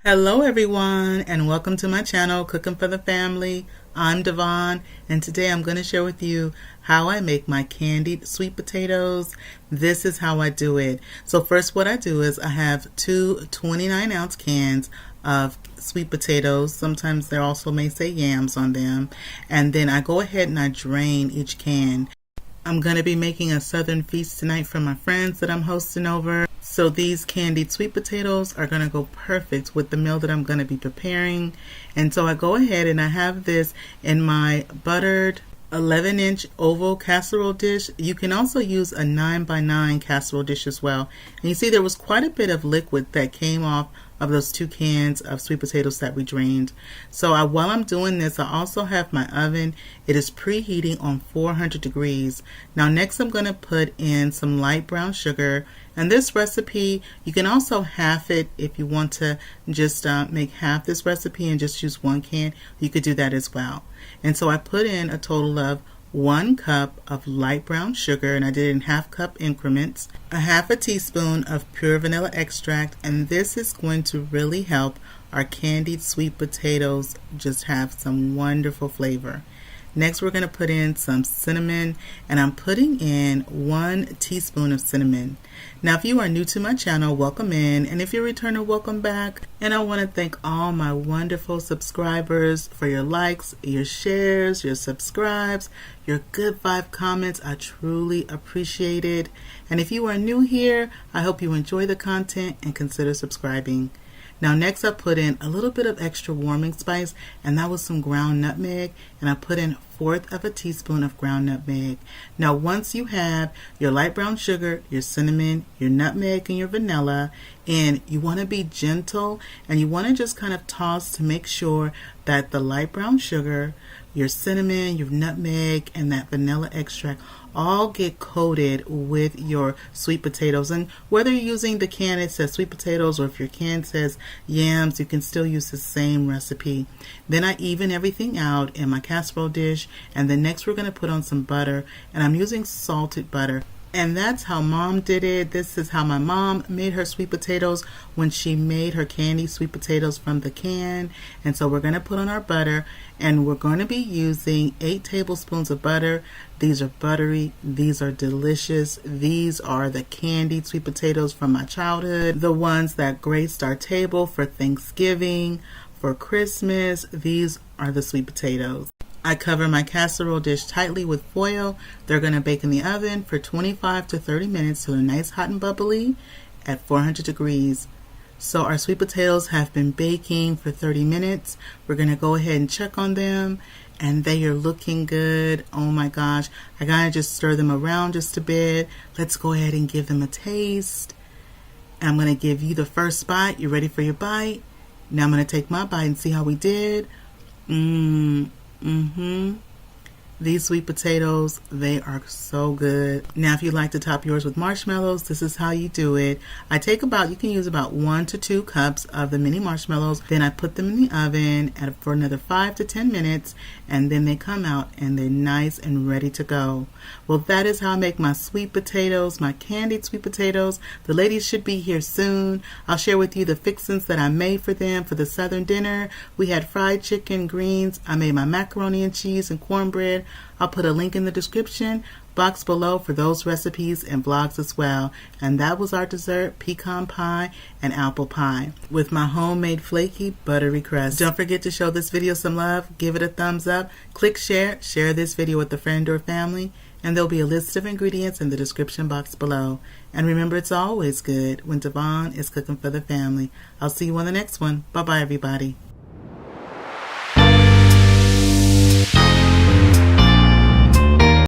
Hello everyone, and welcome to my channel Cooking for the Family. I'm Dyvonne, and today I'm going to share with you how I make my candied sweet potatoes. This is how I do it. So first what I do is I have two 29-ounce cans of sweet potatoes. Sometimes they also may say yams on them. And then I go ahead and I drain each can. I'm going to be making a southern feast tonight for my friends that I'm hosting over. So these candied sweet potatoes are going to go perfect with the meal that I'm going to be preparing. And so I go ahead and I have this in my buttered 11-inch oval casserole dish. You can also use a 9x9 casserole dish as well. And you see there was quite a bit of liquid that came off of those two cans of sweet potatoes that we drained. So while I'm doing this, I also have my oven. It is preheating on 400 degrees. Now next I'm going to put in some light brown sugar. And this recipe, you can also half it if you want to just make half this recipe and just use one can. You could do that as well. And so I put in a total of 1 cup of light brown sugar, and I did it in half-cup increments, a half a teaspoon of pure vanilla extract, and this is going to really help our candied sweet potatoes just have some wonderful flavor. Next we're going to put in some cinnamon, and I'm putting in 1 teaspoon of cinnamon. Now if you are new to my channel, welcome in, and if you're a returner, welcome back. And I want to thank all my wonderful subscribers for your likes, your shares, your subscribes, your good vibe comments. I truly appreciate it. And if you are new here, I hope you enjoy the content and consider subscribing. Now next I put in a little bit of extra warming spice, and that was some ground nutmeg, and I put in 1/4 of a teaspoon of ground nutmeg. Now once you have your light brown sugar, your cinnamon, your nutmeg, and your vanilla, and you want to be gentle and you want to just kind of toss to make sure that the light brown sugar, your cinnamon, your nutmeg, and that vanilla extract all get coated with your sweet potatoes. And whether you're using the can that says sweet potatoes or if your can says yams, you can still use the same recipe. Then I even everything out in my casserole dish, and then next we're going to put on some butter, and I'm using salted butter. And that's how Mom did it. This is how my mom made her sweet potatoes when she made her candied sweet potatoes from the can. And so we're going to put on our butter, and we're going to be using 8 tablespoons of butter. These are buttery. These are delicious. These are the candied sweet potatoes from my childhood, the ones that graced our table for Thanksgiving, for Christmas. These are the sweet potatoes. I cover my casserole dish tightly with foil. They're going to bake in the oven for 25 to 30 minutes till they're nice, hot, and bubbly at 400 degrees. So our sweet potatoes have been baking for 30 minutes. We're going to go ahead and check on them, and they are looking good. Oh my gosh. I gotta just stir them around just a bit. Let's go ahead and give them a taste. And I'm going to give you the first bite. You ready for your bite? Now I'm going to take my bite and see how we did. These sweet potatoes, they are so good. Now if you'd like to top yours with marshmallows, this is how you do it. I take you can use about 1 to 2 cups of the mini marshmallows. Then I put them in the oven for another 5 to 10 minutes, and then they come out and they're nice and ready to go. Well, that is how I make my sweet potatoes, my candied sweet potatoes. The ladies should be here soon. I'll share with you the fixings that I made for them for the southern dinner. We had fried chicken, greens. I made my macaroni and cheese and cornbread. I'll put a link in the description box below for those recipes and vlogs as well. And that was our dessert, pecan pie and apple pie with my homemade flaky buttery crust. Don't forget to show this video some love, give it a thumbs up, click share this video with a friend or family, and there'll be a list of ingredients in the description box below. And remember, it's always good when Dyvonne is cooking for the family. I'll see you on the next one. Bye bye everybody.